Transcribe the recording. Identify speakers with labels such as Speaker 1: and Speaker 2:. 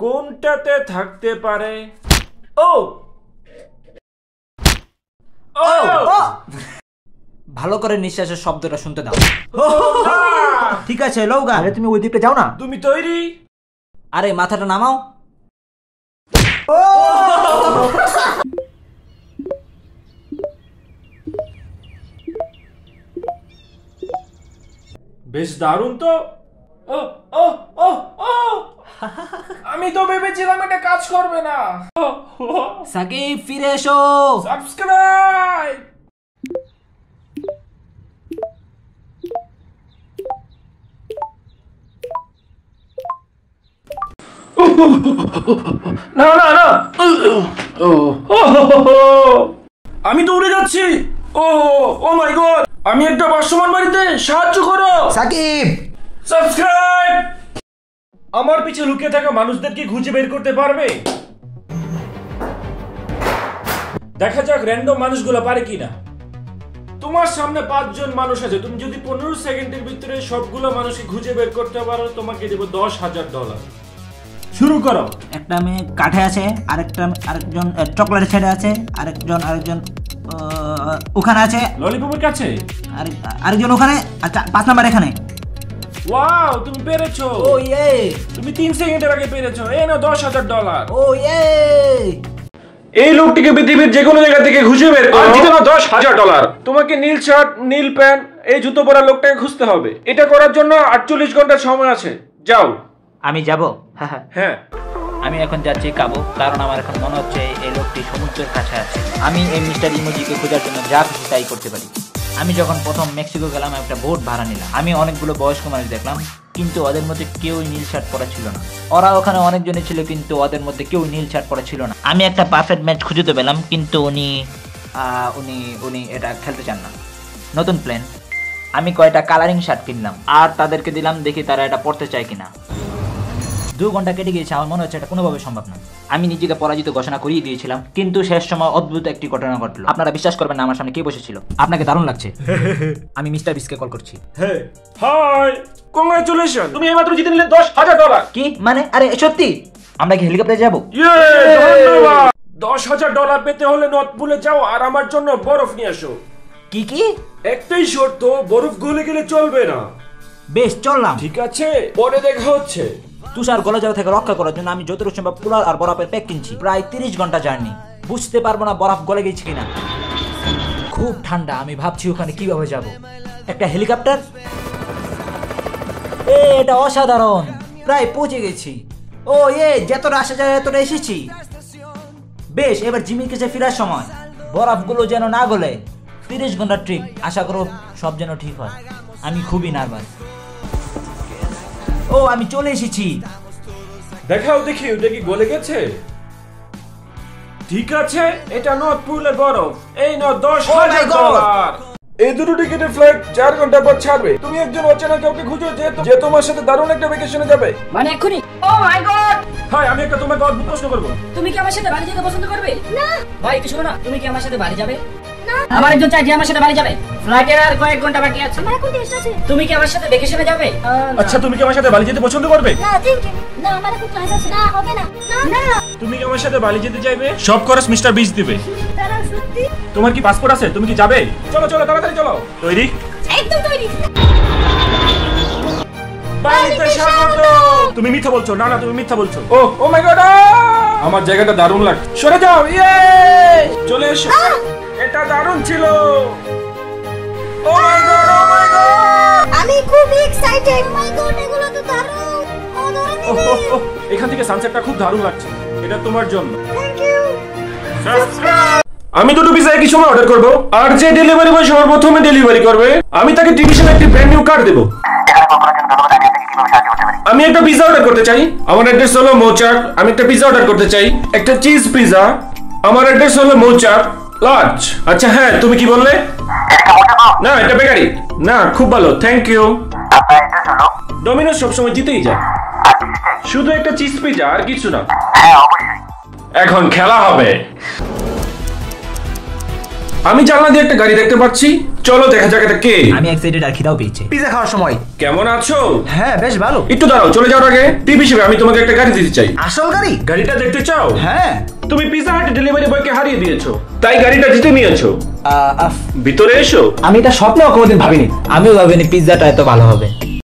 Speaker 1: কোনটাতে থাকতে পারে? ও ও
Speaker 2: ভালো করে নিঃশ্বাসের শব্দটা শুনতে দাও। ঠিক আছে লৌগা, আরে তুমি ওই দিকটা যাও না।
Speaker 1: তুমি তৈরি?
Speaker 2: আরে মাথাটা নামাও।
Speaker 1: বেশ দারুণ তো। ও ও ও ও আমি তো ভেবেছিলাম এটা কাজ করবে না।
Speaker 2: সাকিব ফিরে এসো।
Speaker 1: সাবস্ক্রাইব। না না না, আমি তো উড়ে যাচ্ছি। ও ও মাই গড, আমি একটা ভাসমান বাড়িতে, সাহায্য করো
Speaker 2: সাকিব।
Speaker 1: সাবস্ক্রাইব। আমার পিছে লুকিয়ে থাকা মানুষদেরকে খুঁজে বের করতে পারবে? দেখা যাক র্যান্ডম মানুষগুলো পারে কিনা। তোমার সামনে 5 জন মানুষ আছে, তুমি যদি 15 সেকেন্ডের ভিতরে সবগুলো মানুষকে খুঁজে বের করতে পারো তোমাকে দেব $10,000। শুরু করো।
Speaker 2: একটা মেয়ে কাঠে আছে, আরেকজন চকলেটের ছেড়ে আছে, আরেকজন ওখানে আছে,
Speaker 1: ললিপপের কাছে,
Speaker 2: আরেকজন ওখানে, আচ্ছা 5 নাম্বার এখানে।
Speaker 1: ওয়াও, তুমি পেরেছো।
Speaker 2: ও ইয়ে,
Speaker 1: তুমি 3 সেকেন্ডের আগে পেরেছো। এই নাও $10,000।
Speaker 2: ও ইয়ে।
Speaker 1: এই লোকটিকে পৃথিবীর যে কোনো জায়গা থেকে খুঁজে বের করো, জিতে নাও $10,000। তোমাকে নীল শার্ট, নীল প্যান্ট, এই জুতো পরা লোকটাকে খুঁজতে হবে। এটা করার জন্য 48 ঘন্টা সময় আছে। যাও।
Speaker 2: আমি যাব?
Speaker 1: হ্যাঁ।
Speaker 2: আমি এখন যাচ্ছি কাবু, কারণ আমার এখন মনে হচ্ছে এই লোকটি সমুদ্রের কাছে আছে। আমি এই মিস্টার ইমোজিকে খোঁজার জন্য যা খুশি তাই করতে পারি। আমি যখন প্রথম মেক্সিকো গেলাম একটা বোট ভাড়া নিলাম। আমি অনেকগুলো বয়স্ক মানুষ দেখলাম, কিন্তু ওদের মধ্যে কেউই নীল শার্ট পরা ছিল না। ওরা ওখানে অনেকজনই ছিল, কিন্তু ওদের মধ্যে কেউ নীল শার্ট পরা ছিল না। আমি একটা পারফেক্ট ম্যাচ খুঁজে পেলাম, কিন্তু উনি এটা খেলতে চান না। নতুন প্ল্যান, আমি কয়টা কালারিং শার্ট কিনলাম আর তাদেরকে দিলাম, দেখি তারা এটা পড়তে চায় কিনা। 2 ঘন্টা কেটে গিয়েছে, আমার মনে হচ্ছে এটা কোনোভাবে সম্ভব না। আমি নিজেকে পরাজিত ঘোষণা করিয়ে দিয়েছিলাম, কিন্তু শেষ সময় অদ্ভুত একটি ঘটনা ঘটলো। আপনারা বিশ্বাস করবেন না আমার সামনে কে বসেছিল। আপনাকে দারুণ লাগছে। আমি মিস্টার বিসকে কল করছি।
Speaker 1: হ্যাঁ, হাই, কংগ্রাচুলেশন, তুমি এইমাত্র জিতে নিলে $10,000।
Speaker 2: কি মানে? আরে সত্যি? আমরা কি হেলিকপ্টারে যাবো?
Speaker 1: ধন্যবাদ। $10,000 পেতে হলে নর্থ পুলে যাও আর আমার জন্য বরফ নিয়ে আসো।
Speaker 2: কি?
Speaker 1: একটাই শর্ত, বরফ গলে গেলে চলবে না।
Speaker 2: বেশ, চললাম।
Speaker 1: ঠিক আছে, পরে দেখা হচ্ছে।
Speaker 2: তুষার গলা যাওয়া থেকে রক্ষা করার জন্য আমি যতটুকু সম্ভব কুলার আর বরফের প্যাক কিনছি। প্রায় 30 ঘন্টা জার্নি, বুঝতে পারবো না বরফ গলে গেছে কিনা। খুব ঠান্ডা, আমি ভাবছি ওখানে কিভাবে যাব। একটা হেলিকপ্টার, এটা অসাধারণ। প্রায় পৌঁছে গেছি। ও যতটা আসা যায় এতটা এসেছি। বেশ, এবার জিমির কাছে ফেরার সময়। বরফগুলো যেন না গলে। 30 ঘন্টার ট্রিপ, আশা করো সব যেন ঠিক হয়। আমি খুবই নার্ভাস। ও, আমি চলে এসেছি।
Speaker 1: দেখাও দেখি ওটা কি গলে গেছে। ঠিক আছে, এটা নর্থ পুলের বরফ। এই নাও $10,000। এই দুটো টিকেটের ফ্লাইট 4 ঘন্টা পর ছাড়বে। তুমি একজন অচেনা কাউকে খুঁজো যে তোমার সাথে দারুণ একটা ভ্যাকেশনে যাবে।
Speaker 3: মানে এক্ষুনি? ও মাই গড!
Speaker 1: হাই, আমি একটা তোমাকে অদ্ভুত প্রশ্ন করব।
Speaker 3: তুমি কি আমার সাথে বাড়ি যেতে পছন্দ করবে?
Speaker 4: না।
Speaker 3: ভাই একটু শোনো না, তুমি কি আমার সাথে বাড়ি যাবে?
Speaker 4: না।
Speaker 3: আমার একজন চাই যে আমার সাথে বাড়ি যাবে। ফ্লাইটের আর কয়েক ঘন্টা বাকি আছে।
Speaker 4: আমার এখন টেস্ট আছে।
Speaker 3: তুমি কি আমার সাথে ভ্যাকেশনে যাবে?
Speaker 1: আচ্ছা, তুমি কি আমার সাথে বালি যেতে পছন্দ করবে?
Speaker 4: না, থ্যাংক ইউ। না, আমার এখন ক্লাস আছে। না, হবে না। না।
Speaker 1: তুমি কি আমার সাথে বালি যেতে চাইবে? সব খরচ মিস্টার বিচ দিবে।
Speaker 4: তারা সত্যি?
Speaker 1: তোমার কি পাসপোর্ট আছে? তুমি কি যাবে? চলো চলো, তাড়াতাড়ি চলো। তৈরি?
Speaker 4: একদম তৈরি।
Speaker 1: বালিতে স্বাগত। তুমি মিথ্যা বলছো। না না, তুমি মিথ্যা বলছো। ও মাই গড, আমার জায়গাটা দারুণ লাগছে। সরে যাও। চলে এসো। এটা দারুণ ছিল। ও মাই গড, ও মাই গড,
Speaker 4: আমি খুব এক্সাইটেড। মাই গড, এগুলো তো দারুণ।
Speaker 1: এখান থেকে সানসেটটা খুব দারুণ লাগছে। এটা তোমার জন্য।
Speaker 4: Thank you.
Speaker 1: আমি দুটো পিজা একই সময় অর্ডার করব, আর যে ডেলিভারি বয় সর্বপ্রথমে ডেলিভারি করবে আমি তাকে টিভিশনে একটি ব্র্যান্ড নিউ কার্ড দেব। আমি একটা পিজা অর্ডার করতে চাই। আমার অ্যাড্রেস হলো মৌচাক। আমি একটা পিজা অর্ডার করতে চাই, একটা চিজ পিজা। আমার অ্যাড্রেস হলো মৌচাক, লার্জ। আচ্ছা হ্যাঁ, তুমি কি বললে? না, এটা বেকারি। না, খুব ভালো, থ্যাংক ইউ। ডমিনোস সবসময় জিতেই যায়। শুধু একটা চিজ পিজা আর কিছু না। এখন খেলা হবে। আমি জানলা দিয়ে একটা গাড়ি দেখতে পাচ্ছি। চলো দেখা যাক এটা কে।
Speaker 2: আমি এক্সাইটেড আর খিদাও পেয়েছে।
Speaker 5: পিজা খাওয়ার সময়।
Speaker 1: কেমন আছো?
Speaker 5: হ্যাঁ বেশ ভালো।
Speaker 1: একটু দাঁড়াও, চলে যাওয়ার আগে টিপ হিসেবে আমি তোমাকে একটা গাড়ি দিতে চাই।
Speaker 5: আসল গাড়ি?
Speaker 1: গাড়িটা দেখতে চাও?
Speaker 5: হ্যাঁ।
Speaker 1: তুমি পিজা হাট ডেলিভারি বয়কে হারিয়ে দিয়েছো, তাই গাড়িটা জিতে নিয়েছো।
Speaker 5: আহ,
Speaker 1: ভিতরে এসো।
Speaker 5: আমি এটা স্বপ্নেও কোনোদিন ভাবিনি।
Speaker 2: আমিও ভাবিনি পিৎজাটা এত ভালো হবে।